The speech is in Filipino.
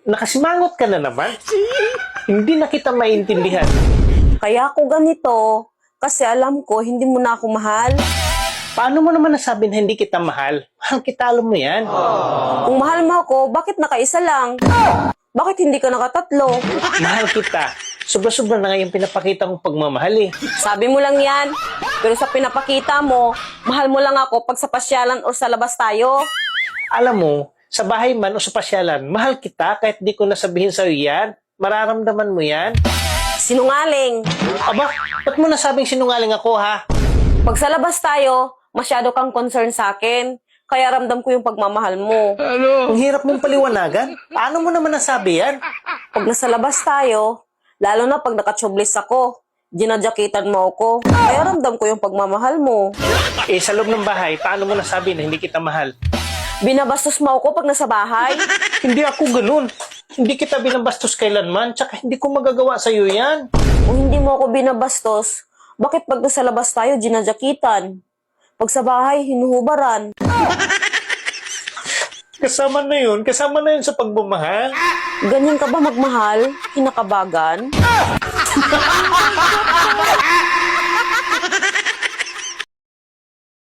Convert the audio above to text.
nakasimangot ka na naman. Hindi na kita maintindihan. Kaya ako ganito, kasi alam ko hindi mo na ako mahal. Paano mo naman nasabi na hindi kita mahal? Mahal kita, alam mo yan. Kung mahal mo ako, bakit nakaisa lang? Bakit hindi ka nakatatlo? Mahal kita. Sobra-sobra na nga yung pinapakita kong pagmamahal eh. Sabi mo lang yan. Pero sa pinapakita mo, mahal mo lang ako pag sa pasyalan o sa labas tayo. Alam mo, sa bahay man o sa pasyalan, mahal kita kahit di ko nasabihin sa'yo yan. Mararamdaman mo yan. Sinungaling. Aba, ba't mo nasabing sinungaling ako ha? Pag sa labas tayo, masyado kang concern sa akin. Kaya ramdam ko yung pagmamahal mo. Ang hirap mong paliwanagan. Paano mo naman nasabi yan? Pag nasa labas tayo, lalo na pag nakachoblis ako, ginadyakitan mo ako. Kaya ramdam ko yung pagmamahal mo. Eh, sa loob ng bahay, paano mo nasabi na hindi kita mahal? Binabastos mo ako pag nasa bahay. Hindi ako ganun. Hindi kita binabastos kailanman, tsaka hindi ko magagawa sa'yo yan. Kung hindi mo ako binabastos, bakit pag nasa labas tayo, ginadyakitan? Pag sa bahay, hinuhubaran. Kasama na yun sa pagmamahal. Ganyan ka ba magmahal? Kinakabagan?